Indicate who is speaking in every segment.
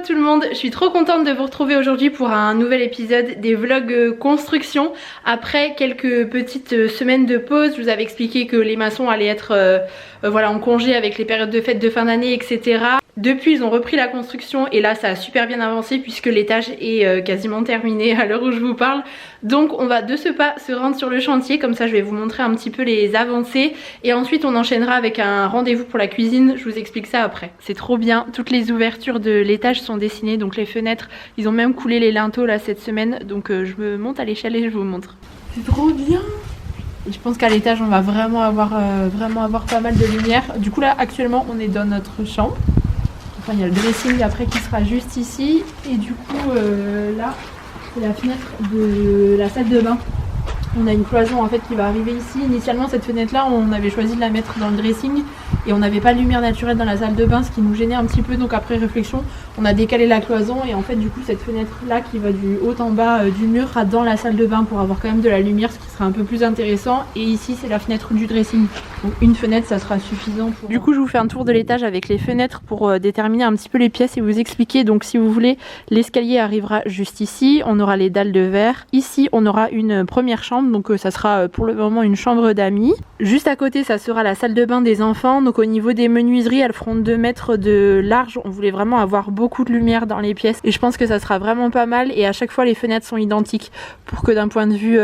Speaker 1: tout le monde, je suis trop contente de vous retrouver aujourd'hui pour un nouvel épisode des vlogs construction. Après quelques petites semaines de pause, je vous avais expliqué que les maçons allaient être voilà, en congé avec les périodes de fêtes de fin d'année, etc. Depuis ils ont repris la construction et là ça a super bien avancé puisque l'étage est quasiment terminé à l'heure où je vous parle. Donc on va de ce pas se rendre sur le chantier, comme ça je vais vous montrer un petit peu les avancées et ensuite on enchaînera avec un rendez-vous pour la cuisine, je vous explique ça après. C'est trop bien, toutes les ouvertures de l'étage sont dessinées, donc les fenêtres, ils ont même coulé les linteaux là cette semaine, donc je me monte à l'échelle et je vous montre. C'est trop bien. Et je pense qu'à l'étage on va vraiment avoir pas mal de lumière. Du coup là actuellement on est dans notre chambre. Enfin il y a le dressing après qui sera juste ici. Et du coup là c'est la fenêtre de la salle de bain. On a une cloison en fait qui va arriver ici. Initialement cette fenêtre là on avait choisi de la mettre dans le dressing et on n'avait pas de lumière naturelle dans la salle de bain, ce qui nous gênait un petit peu, donc après réflexion on a décalé la cloison et en fait du coup cette fenêtre là qui va du haut en bas du mur sera dans la salle de bain pour avoir quand même de la lumière, ce qui sera un peu plus intéressant. Et ici c'est la fenêtre du dressing, donc une fenêtre ça sera suffisant pour... Du coup je vous fais un tour de l'étage avec les fenêtres pour déterminer un petit peu les pièces et vous expliquer. Donc si vous voulez, l'escalier arrivera juste ici, on aura les dalles de verre, ici on aura une première chambre, donc ça sera pour le moment une chambre d'amis. Juste à côté ça sera la salle de bain des enfants. Donc au niveau des menuiseries elles feront 2 mètres de large, on voulait vraiment avoir beaucoup de lumière dans les pièces et je pense que ça sera vraiment pas mal. Et à chaque fois les fenêtres sont identiques pour que d'un point de vue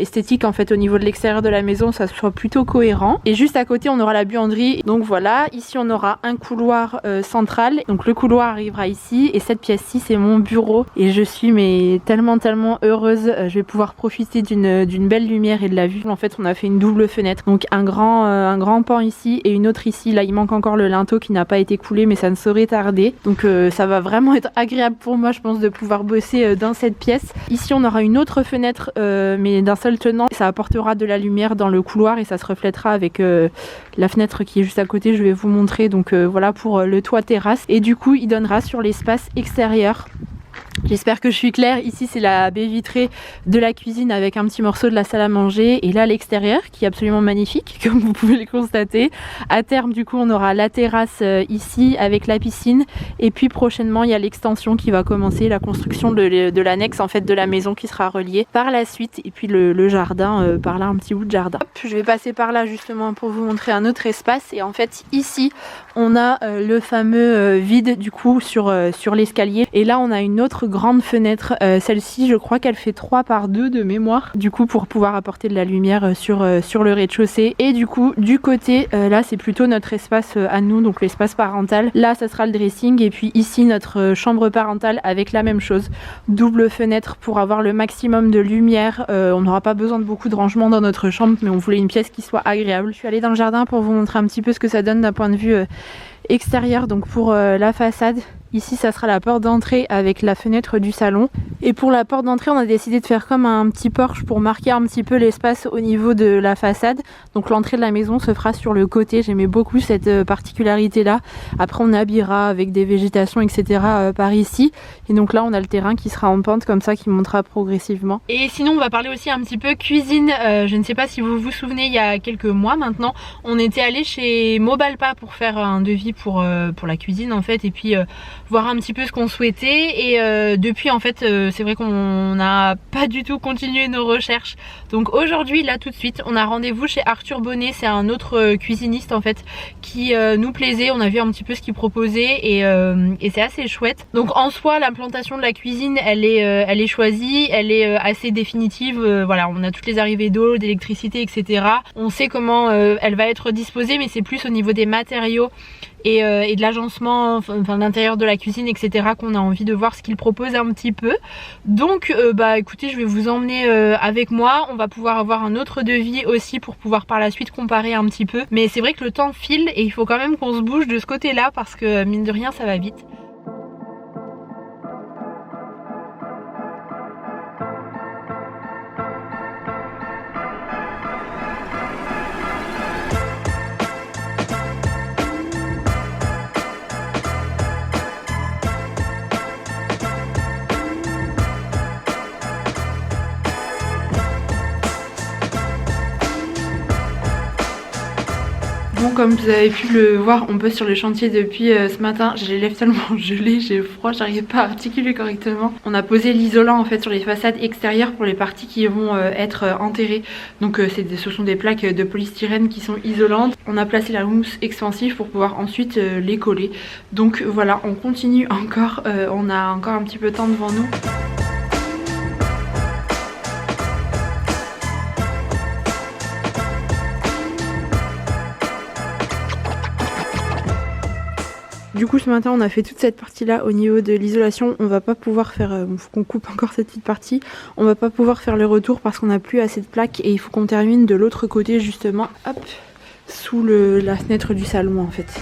Speaker 1: esthétique en fait au niveau de l'extérieur de la maison ça soit plutôt cohérent. Et juste à côté on aura la buanderie, donc voilà, ici on aura un couloir central, donc le couloir arrivera ici et cette pièce-ci c'est mon bureau et je suis mais tellement heureuse, je vais pouvoir profiter d'une belle lumière et de la vue. En fait on a fait une double fenêtre, donc un grand pan ici et une autre ici. Là il manque encore le linteau qui n'a pas été coulé mais ça ne saurait tarder, donc ça va vraiment être agréable pour moi je pense de pouvoir bosser dans cette pièce. Ici on aura une autre fenêtre mais d'un seul tenant, ça apportera de la lumière dans le couloir et ça se reflètera avec la fenêtre qui est juste à côté, je vais vous montrer. Donc voilà pour le toit terrasse et du coup il donnera sur l'espace extérieur. J'espère que je suis claire. Ici c'est la baie vitrée de la cuisine avec un petit morceau de la salle à manger et là l'extérieur qui est absolument magnifique comme vous pouvez le constater. À terme du coup on aura la terrasse ici avec la piscine et puis prochainement il y a l'extension qui va commencer, la construction de l'annexe en fait de la maison qui sera reliée par la suite et puis le jardin par là, un petit bout de jardin. Hop, je vais passer par là justement pour vous montrer un autre espace et en fait ici on a le fameux vide du coup sur l'escalier et là on a une autre grande fenêtre, celle-ci je crois qu'elle fait 3 par 2 de mémoire, du coup pour pouvoir apporter de la lumière sur le rez-de-chaussée. Et du coup du côté là c'est plutôt notre espace à nous, donc l'espace parental. Là ça sera le dressing et puis ici notre chambre parentale avec la même chose, double fenêtre pour avoir le maximum de lumière. On n'aura pas besoin de beaucoup de rangement dans notre chambre mais on voulait une pièce qui soit agréable. Je suis allée dans le jardin pour vous montrer un petit peu ce que ça donne d'un point de vue extérieur. Donc pour la façade, ici ça sera la porte d'entrée avec la fenêtre du salon et pour la porte d'entrée on a décidé de faire comme un petit porche pour marquer un petit peu l'espace au niveau de la façade. Donc l'entrée de la maison se fera sur le côté, j'aimais beaucoup cette particularité là. Après on habillera avec des végétations etc par ici et donc là on a le terrain qui sera en pente comme ça qui montera progressivement. Et sinon on va parler aussi un petit peu cuisine. Je ne sais pas si vous vous souvenez, il y a quelques mois maintenant on était allé chez Mobalpa pour faire un devis pour la cuisine en fait et puis voir un petit peu ce qu'on souhaitait et depuis en fait c'est vrai qu'on n'a pas du tout continué nos recherches. Donc aujourd'hui là tout de suite on a rendez-vous chez Arthur Bonnet, c'est un autre cuisiniste en fait qui nous plaisait, on a vu un petit peu ce qu'il proposait et c'est assez chouette. Donc en soi l'implantation de la cuisine elle est choisie, elle est assez définitive, voilà on a toutes les arrivées d'eau, d'électricité etc. On sait comment elle va être disposée mais c'est plus au niveau des matériaux et de l'agencement, enfin l'intérieur de la cuisine etc qu'on a envie de voir ce qu'il propose un petit peu. Donc bah écoutez je vais vous emmener avec moi, on va pouvoir avoir un autre devis aussi pour pouvoir par la suite comparer un petit peu. Mais c'est vrai que le temps file et il faut quand même qu'on se bouge de ce côté là parce que mine de rien ça va vite. comme vous avez pu le voir, on pose sur le chantier depuis ce matin. J'ai les lèvres tellement gelées, j'ai froid, j'arrive pas à articuler correctement. On a posé l'isolant en fait sur les façades extérieures pour les parties qui vont être enterrées. Donc ce sont des plaques de polystyrène qui sont isolantes. On a placé la mousse expansive pour pouvoir ensuite les coller. Donc voilà, on continue encore, on a encore un petit peu de temps devant nous. Du coup ce matin on a fait toute cette partie là au niveau de l'isolation. On va pas pouvoir faire, faut qu'on coupe encore cette petite partie. On va pas pouvoir faire le retour parce qu'on n'a plus assez de plaques et il faut qu'on termine de l'autre côté justement, hop, sous la fenêtre du salon en fait.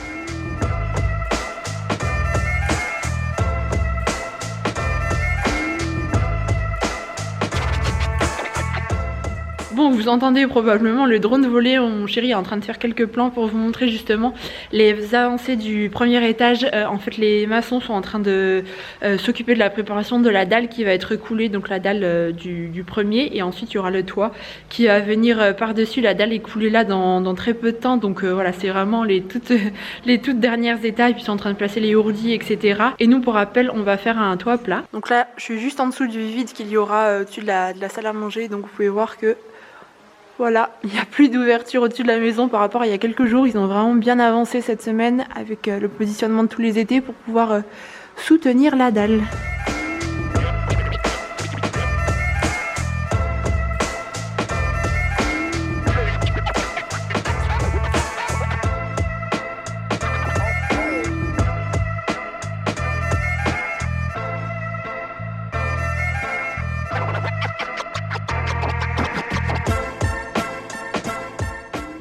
Speaker 1: Bon, vous entendez probablement le drone voler. Mon chéri est en train de faire quelques plans pour vous montrer justement les avancées du premier étage. En fait, les maçons sont en train de s'occuper de la préparation de la dalle qui va être coulée, donc la dalle du premier, et ensuite il y aura le toit qui va venir par-dessus. La dalle est coulée là dans très peu de temps, donc voilà, c'est vraiment les toutes dernières étapes. Ils sont en train de placer les ourdis, etc. Et nous, pour rappel, on va faire un toit plat. Donc là, je suis juste en dessous du vide qu'il y aura au-dessus de la salle à manger, donc vous pouvez voir que voilà, il n'y a plus d'ouverture au-dessus de la maison par rapport à il y a quelques jours. Ils ont vraiment bien avancé cette semaine avec le positionnement de tous les étés pour pouvoir soutenir la dalle.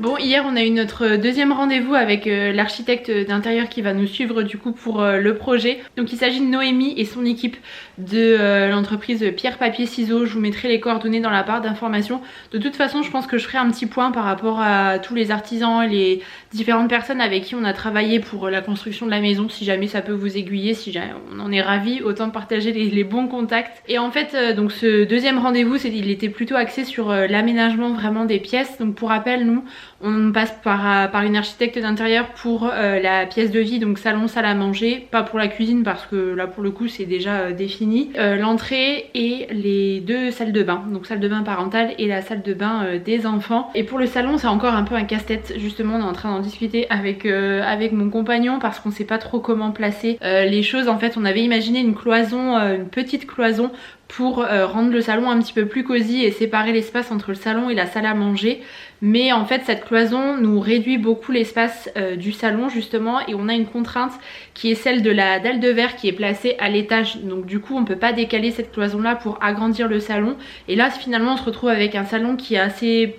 Speaker 1: Bon, hier on a eu notre deuxième rendez-vous avec l'architecte d'intérieur qui va nous suivre du coup pour le projet. Donc il s'agit de Noémie et son équipe de l'entreprise Pierre Papier Ciseaux. Je vous mettrai les coordonnées dans la barre d'informations. De toute façon, je pense que je ferai un petit point par rapport à tous les artisans et les différentes personnes avec qui on a travaillé pour la construction de la maison. Si jamais ça peut vous aiguiller, si jamais on en est ravis, autant partager les bons contacts. Et en fait, donc ce deuxième rendez-vous, il était plutôt axé sur l'aménagement vraiment des pièces. Donc pour rappel, nous, on passe par une architecte d'intérieur pour la pièce de vie, donc salon, salle à manger, pas pour la cuisine parce que là pour le coup c'est déjà défini. L'entrée et les deux salles de bain, donc salle de bain parentale et la salle de bain des enfants. Et pour le salon c'est encore un peu un casse-tête, justement on est en train d'en discuter avec mon compagnon parce qu'on sait pas trop comment placer les choses. En fait on avait imaginé une cloison, une petite cloison pour rendre le salon un petit peu plus cosy et séparer l'espace entre le salon et la salle à manger. Mais en fait cette cloison nous réduit beaucoup l'espace du salon justement, et on a une contrainte qui est celle de la dalle de verre qui est placée à l'étage. Donc du coup on peut pas décaler cette cloison là pour agrandir le salon. Et là finalement on se retrouve avec un salon qui est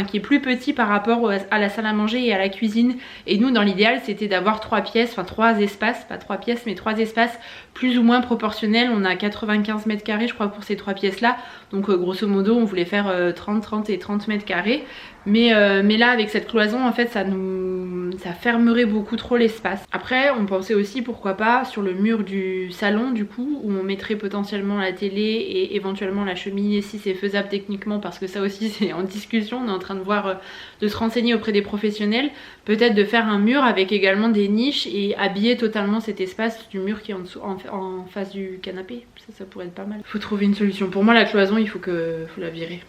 Speaker 1: qui est plus petit par rapport à la salle à manger et à la cuisine. Et nous dans l'idéal c'était d'avoir 3 pièces, enfin 3 espaces, pas 3 pièces mais 3 espaces plus ou moins proportionnels. On a 95 mètres carrés je crois pour ces 3 pièces là. Donc grosso modo on voulait faire 30 et 30 mètres carrés. Mais là avec cette cloison en fait ça fermerait beaucoup trop l'espace. Après on pensait aussi pourquoi pas sur le mur du salon du coup, où on mettrait potentiellement la télé et éventuellement la cheminée si c'est faisable techniquement, parce que ça aussi c'est en discussion. On est en train de voir, de se renseigner auprès des professionnels, peut-être de faire un mur avec également des niches et habiller totalement cet espace du mur qui est en dessous, en face du canapé. Ça pourrait être pas mal. Faut trouver une solution. Pour moi la cloison faut la virer.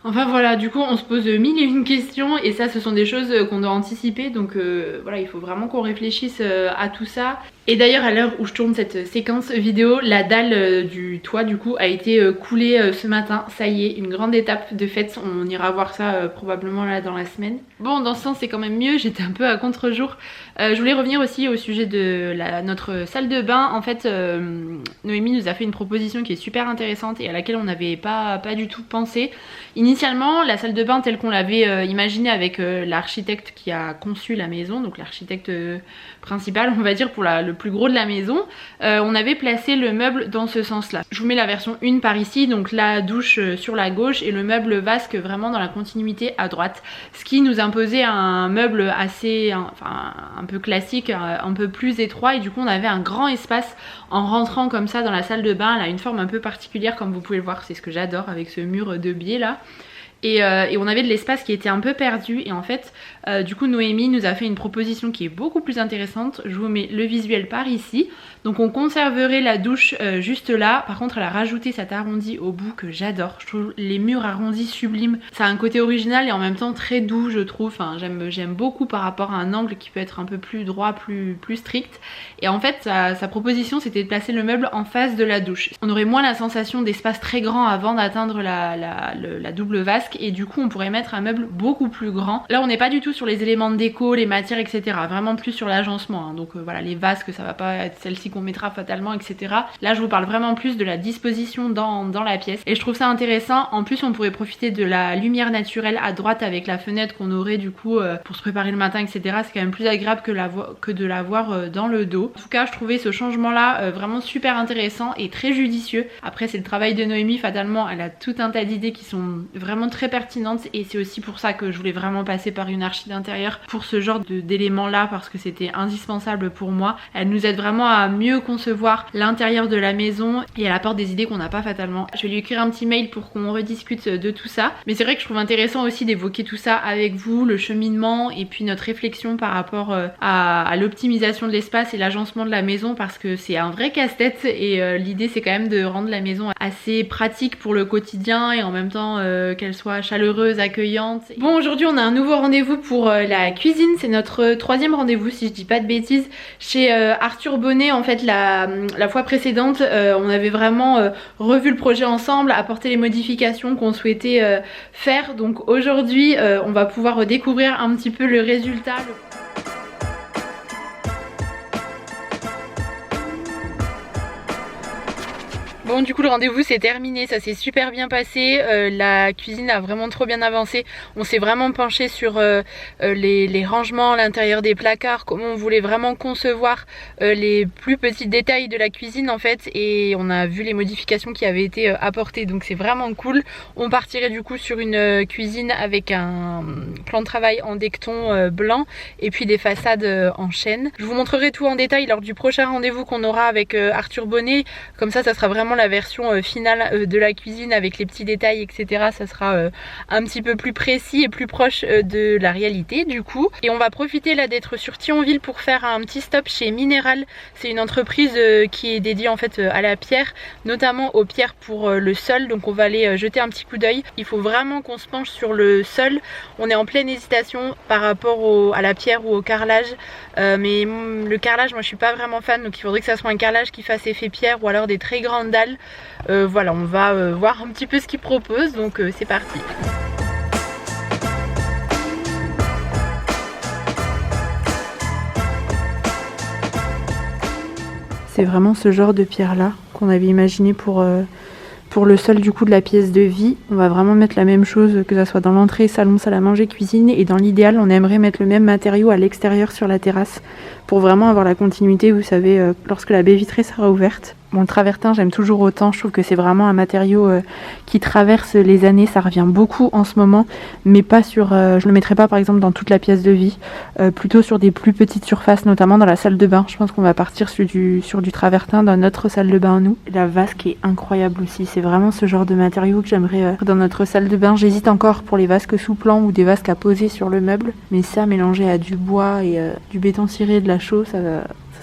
Speaker 1: Enfin voilà, du coup on se pose mille et une questions et ça ce sont des choses qu'on doit anticiper, donc voilà, il faut vraiment qu'on réfléchisse à tout ça. Et d'ailleurs à l'heure où je tourne cette séquence vidéo, la dalle du toit du coup a été coulée ce matin. Ça y est, une grande étape de fait, on ira voir ça probablement là dans la semaine. Bon, dans ce sens c'est quand même mieux, j'étais un peu à contre-jour. Je voulais revenir aussi au sujet de notre salle de bain. En fait Noémie nous a fait une proposition qui est super intéressante et à laquelle on n'avait pas du tout pensé. Initialement la salle de bain telle qu'on l'avait imaginée avec l'architecte qui a conçu la maison, donc l'architecte principal on va dire pour le plus gros de la maison, on avait placé le meuble dans ce sens là. Je vous mets la version 1 par ici, donc la douche sur la gauche et le meuble vasque vraiment dans la continuité à droite, ce qui nous imposait un meuble assez un peu classique, un peu plus étroit, et du coup on avait un grand espace en rentrant comme ça dans la salle de bain. Elle a une forme un peu particulière comme vous pouvez le voir, c'est ce que j'adore avec ce mur de biais là. et on avait de l'espace qui était un peu perdu et en fait du coup Noémie nous a fait une proposition qui est beaucoup plus intéressante. Je vous mets le visuel par ici. Donc on conserverait la douche juste là, par contre elle a rajouté cet arrondi au bout que j'adore. Je trouve les murs arrondis sublimes, ça a un côté original et en même temps très doux je trouve. Enfin, j'aime beaucoup par rapport à un angle qui peut être un peu plus droit, plus strict. Et en fait sa proposition c'était de placer le meuble en face de la douche. On aurait moins la sensation d'espace très grand avant d'atteindre la double vasque et du coup on pourrait mettre un meuble beaucoup plus grand. Là on n'est pas du tout sur les éléments de déco, les matières etc. Vraiment plus sur l'agencement hein. Donc voilà, les vasques ça va pas être celle-ci qu'on mettra fatalement etc. Là je vous parle vraiment plus de la disposition dans la pièce et je trouve ça intéressant. En plus on pourrait profiter de la lumière naturelle à droite avec la fenêtre qu'on aurait du coup pour se préparer le matin etc. C'est quand même plus agréable que de la voir dans le dos. En tout cas je trouvais ce changement là vraiment super intéressant et très judicieux. Après c'est le travail de Noémie, fatalement elle a tout un tas d'idées qui sont vraiment très pertinentes et c'est aussi pour ça que je voulais vraiment passer par une archi d'intérieur pour ce genre d'éléments là parce que c'était indispensable pour moi. Elle nous aide vraiment à mieux concevoir l'intérieur de la maison et elle apporte des idées qu'on n'a pas fatalement. Je vais lui écrire un petit mail pour qu'on rediscute de tout ça, mais c'est vrai que je trouve intéressant aussi d'évoquer tout ça avec vous, le cheminement et puis notre réflexion par rapport à l'optimisation de l'espace et l'agencement de la maison parce que c'est un vrai casse-tête et l'idée c'est quand même de rendre la maison assez pratique pour le quotidien et en même temps qu'elle soit chaleureuse, accueillante. Bon, aujourd'hui on a un nouveau rendez-vous pour la cuisine, c'est notre troisième rendez-vous si je dis pas de bêtises chez Arthur Bonnet. En fait la fois précédente on avait vraiment revu le projet ensemble, apporté les modifications qu'on souhaitait faire. Donc aujourd'hui on va pouvoir découvrir un petit peu le résultat. Bon du coup le rendez-vous c'est terminé, ça s'est super bien passé, la cuisine a vraiment trop bien avancé, on s'est vraiment penché sur les rangements à l'intérieur des placards, comment on voulait vraiment concevoir les plus petits détails de la cuisine en fait et on a vu les modifications qui avaient été apportées donc c'est vraiment cool. On partirait du coup sur une cuisine avec un plan de travail en decton blanc et puis des façades en chêne. Je vous montrerai tout en détail lors du prochain rendez-vous qu'on aura avec Arthur Bonnet, comme ça sera vraiment la version finale de la cuisine avec les petits détails etc. Ça sera un petit peu plus précis et plus proche de la réalité du coup. Et on va profiter là d'être sur Thionville pour faire un petit stop chez Minéral. C'est une entreprise qui est dédiée en fait à la pierre, notamment aux pierres pour le sol, donc on va aller jeter un petit coup d'œil. Il faut vraiment qu'on se penche sur le sol, on est en pleine hésitation par rapport à la pierre ou au carrelage, mais le carrelage moi je suis pas vraiment fan, donc il faudrait que ça soit un carrelage qui fasse effet pierre ou alors des très grandes dalles. Voilà, on va voir un petit peu ce qu'ils proposent, donc c'est parti. C'est vraiment ce genre de pierre là qu'on avait imaginé pour le sol du coup de la pièce de vie. On va vraiment mettre la même chose, que ça soit dans l'entrée, salon, salle à manger, cuisine, et dans l'idéal on aimerait mettre le même matériau à l'extérieur sur la terrasse pour vraiment avoir la continuité, vous savez, lorsque la baie vitrée sera ouverte. Bon, le travertin j'aime toujours autant, je trouve que c'est vraiment un matériau qui traverse les années, ça revient beaucoup en ce moment, mais pas sur, je le mettrai pas par exemple dans toute la pièce de vie, plutôt sur des plus petites surfaces, notamment dans la salle de bain. Je pense qu'on va partir sur du travertin dans notre salle de bain à nous. La vasque est incroyable aussi, c'est vraiment ce genre de matériau que j'aimerais dans notre salle de bain. J'hésite encore pour les vasques sous plan ou des vasques à poser sur le meuble, mais ça mélangé à du bois et du béton ciré, de la chaux, ça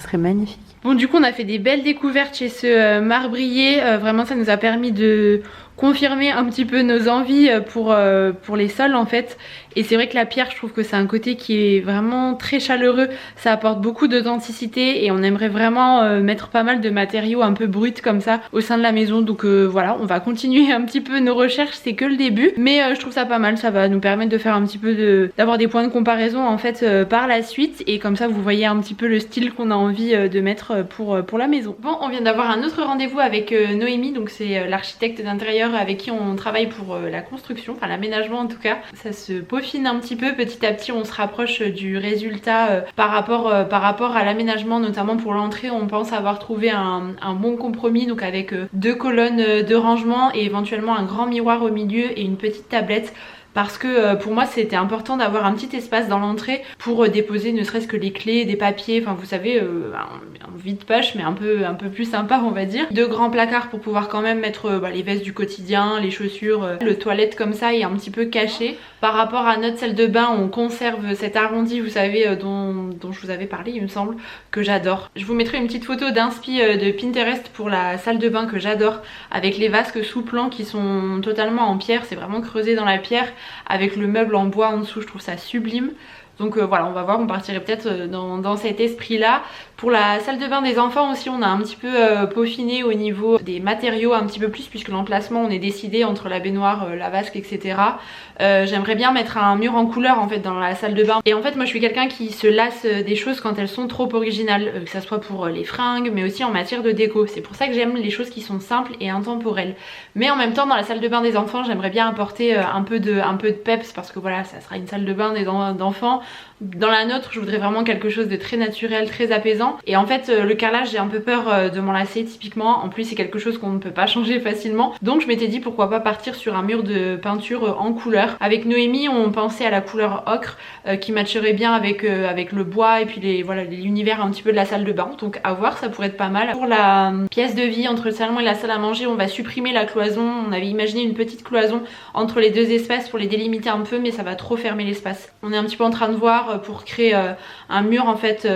Speaker 1: serait magnifique. Bon du coup on a fait des belles découvertes chez ce marbrier, vraiment ça nous a permis de confirmer un petit peu nos envies pour les sols en fait. Et c'est vrai que la pierre je trouve que c'est un côté qui est vraiment très chaleureux, ça apporte beaucoup d'authenticité et on aimerait vraiment mettre pas mal de matériaux un peu bruts comme ça au sein de la maison. Donc voilà, on va continuer un petit peu nos recherches, c'est que le début, mais je trouve ça pas mal, ça va nous permettre de faire un petit peu d'avoir des points de comparaison en fait par la suite, et comme ça vous voyez un petit peu le style qu'on a envie de mettre pour la maison. Bon, on vient d'avoir un autre rendez-vous avec Noémie, donc c'est l'architecte d'intérieur avec qui on travaille pour la construction, enfin l'aménagement en tout cas. Ça se peaufine un petit peu, petit à petit on se rapproche du résultat par rapport à l'aménagement, notamment pour l'entrée. On pense avoir trouvé un bon compromis, donc avec 2 colonnes de rangement et éventuellement un grand miroir au milieu et une petite tablette. parce que pour moi c'était important d'avoir un petit espace dans l'entrée pour déposer ne serait-ce que les clés, des papiers, enfin vous savez un vide-poche mais un peu plus sympa on va dire. 2 grands placards pour pouvoir quand même mettre les vestes du quotidien, les chaussures, le toilette comme ça est un petit peu caché. Par rapport à notre salle de bain, on conserve cet arrondi, vous savez, dont je vous avais parlé il me semble, que j'adore. Je vous mettrai une petite photo d'inspi de Pinterest pour la salle de bain que j'adore, avec les vasques sous plan qui sont totalement en pierre, c'est vraiment creusé dans la pierre, avec le meuble en bois en dessous, je trouve ça sublime. Donc voilà, on va voir, on partirait peut-être dans cet esprit là. Pour la salle de bain des enfants aussi, on a un petit peu peaufiné au niveau des matériaux un petit peu plus, puisque l'emplacement on est décidé entre la baignoire, la vasque, etc. J'aimerais bien mettre un mur en couleur en fait dans la salle de bain. Et en fait moi je suis quelqu'un qui se lasse des choses quand elles sont trop originales, que ça soit pour les fringues mais aussi en matière de déco. C'est pour ça que j'aime les choses qui sont simples et intemporelles. Mais en même temps dans la salle de bain des enfants j'aimerais bien apporter un peu de peps, parce que voilà, ça sera une salle de bain d'enfants. Dans la nôtre je voudrais vraiment quelque chose de très naturel, très apaisant. Et en fait le carrelage, j'ai un peu peur de m'en lasser typiquement. En plus c'est quelque chose qu'on ne peut pas changer facilement. Donc je m'étais dit pourquoi pas partir sur un mur de peinture en couleur. Avec Noémie on pensait à la couleur ocre qui matcherait bien avec le bois et puis l'univers un petit peu de la salle de bain. Donc à voir, ça pourrait être pas mal. Pour la pièce de vie entre le salon et la salle à manger, on va supprimer la cloison. On avait imaginé une petite cloison entre les 2 espaces pour les délimiter un peu, mais ça va trop fermer l'espace. On est un petit peu en train de voir pour créer un mur en fait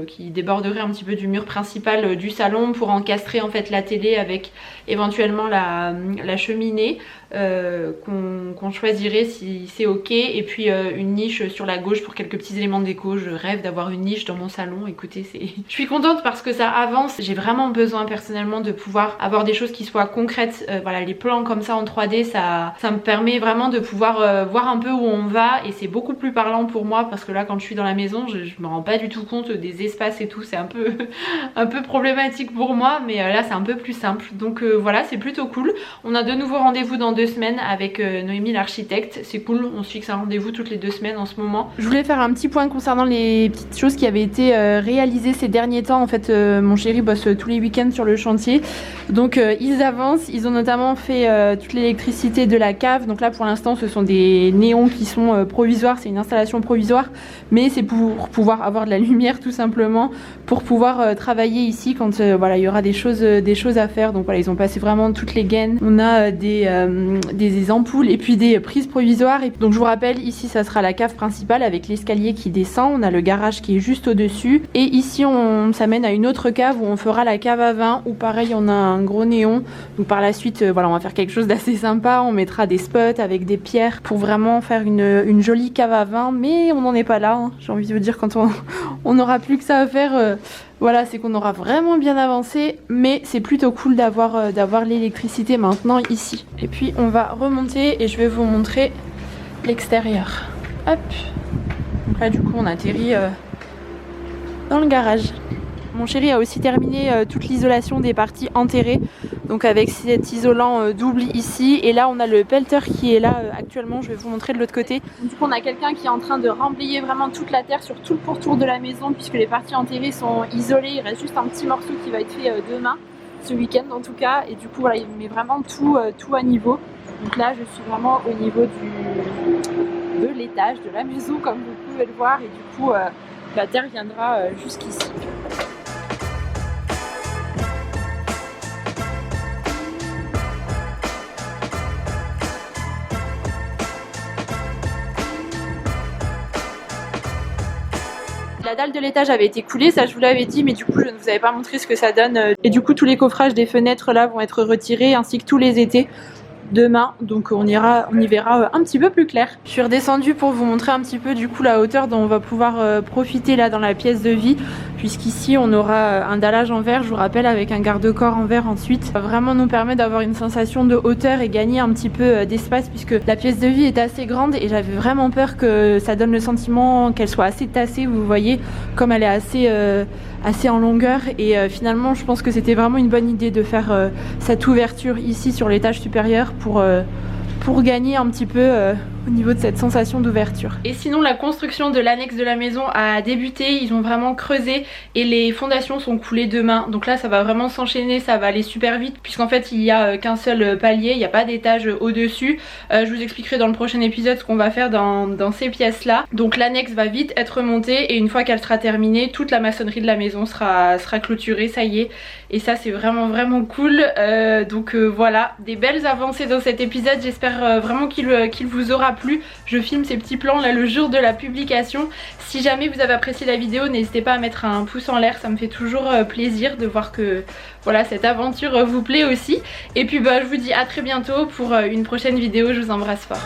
Speaker 1: qui déborderait un petit peu du mur principal du salon, pour encastrer en fait la télé avec éventuellement la cheminée qu'on choisirait si c'est ok, et puis une niche sur la gauche pour quelques petits éléments de déco. Je rêve d'avoir une niche dans mon salon, écoutez, je suis contente parce que ça avance. J'ai vraiment besoin personnellement de pouvoir avoir des choses qui soient concrètes. Voilà, les plans comme ça en 3D, ça me permet vraiment de pouvoir voir un peu où on va, et c'est beaucoup plus parlant pour moi parce que là quand je suis dans la maison je me rends pas du tout compte des espaces et tout, c'est un peu problématique pour moi, mais là c'est un peu plus simple. Donc voilà, c'est plutôt cool. On a de nouveaux rendez-vous dans 2 semaines avec Noémie l'architecte, c'est cool, on se fixe un rendez-vous toutes les 2 semaines en ce moment. Je voulais faire un petit point concernant les petites choses qui avaient été réalisées ces derniers temps. En fait mon chéri bosse tous les week-ends sur le chantier, donc ils avancent. Ils ont notamment fait toute l'électricité de la cave, donc là pour l'instant ce sont des néons qui sont provisoires, c'est une installation provisoire, mais c'est pour pouvoir avoir de la lumière tout simplement, pour pouvoir travailler ici quand voilà, il y aura des choses à faire. Donc voilà, ils ont passé vraiment toutes les gaines. On a des ampoules et puis des prises provisoires. Et donc je vous rappelle, ici ça sera la cave principale avec l'escalier qui descend. On a le garage qui est juste au dessus, et ici on s'amène à une autre cave où on fera la cave à vin, où pareil on a un gros néon. Donc par la suite voilà, on va faire quelque chose d'assez sympa. On mettra des spots avec des pierres pour vraiment faire une jolie cave à vin, mais on n'en est pas là hein. J'ai envie de vous dire, quand on n'aura plus que ça à faire, voilà, c'est qu'on aura vraiment bien avancé, mais c'est plutôt cool d'avoir l'électricité maintenant ici. Et puis on va remonter et je vais vous montrer l'extérieur. Hop, donc là du coup on atterrit dans le garage. Mon chéri a aussi terminé toute l'isolation des parties enterrées, donc avec cet isolant double ici, et là on a le pelleter qui est là actuellement. Je vais vous montrer de l'autre côté. Du coup on a quelqu'un qui est en train de remblayer vraiment toute la terre sur tout le pourtour de la maison, puisque les parties enterrées sont isolées. Il reste juste un petit morceau qui va être fait demain, ce week-end en tout cas, et du coup voilà, il met vraiment tout à niveau. Donc là je suis vraiment au niveau de l'étage de la maison comme vous pouvez le voir, et du coup la terre viendra jusqu'ici. La dalle de l'étage avait été coulée, ça je vous l'avais dit, mais du coup je ne vous avais pas montré ce que ça donne. Et du coup tous les coffrages des fenêtres là vont être retirés, ainsi que tous les étais demain, donc on y verra un petit peu plus clair. Je suis redescendue pour vous montrer un petit peu du coup la hauteur dont on va pouvoir profiter là dans la pièce de vie, puisqu'ici on aura un dallage en verre, je vous rappelle, avec un garde-corps en verre ensuite. Ça va vraiment nous permettre d'avoir une sensation de hauteur et gagner un petit peu d'espace, puisque la pièce de vie est assez grande et j'avais vraiment peur que ça donne le sentiment qu'elle soit assez tassée, vous voyez, comme elle est assez en longueur, et finalement je pense que c'était vraiment une bonne idée de faire cette ouverture ici sur l'étage supérieur pour gagner un petit peu au niveau de cette sensation d'ouverture. Et sinon la construction de l'annexe de la maison a débuté, ils ont vraiment creusé et les fondations sont coulées demain. Donc là ça va vraiment s'enchaîner, ça va aller super vite puisqu'en fait il n'y a qu'un seul palier, il n'y a pas d'étage au-dessus. Je vous expliquerai dans le prochain épisode ce qu'on va faire dans ces pièces là. Donc l'annexe va vite être montée et une fois qu'elle sera terminée, toute la maçonnerie de la maison sera clôturée, ça y est. Et ça c'est vraiment cool. Donc voilà, des belles avancées dans cet épisode, j'espère vraiment qu'il vous aura plu. Je filme ces petits plans là le jour de la publication. Si jamais vous avez apprécié la vidéo, n'hésitez pas à mettre un pouce en l'air, ça me fait toujours plaisir de voir que voilà, cette aventure vous plaît aussi. Et puis bah je vous dis à très bientôt pour une prochaine vidéo, je vous embrasse fort.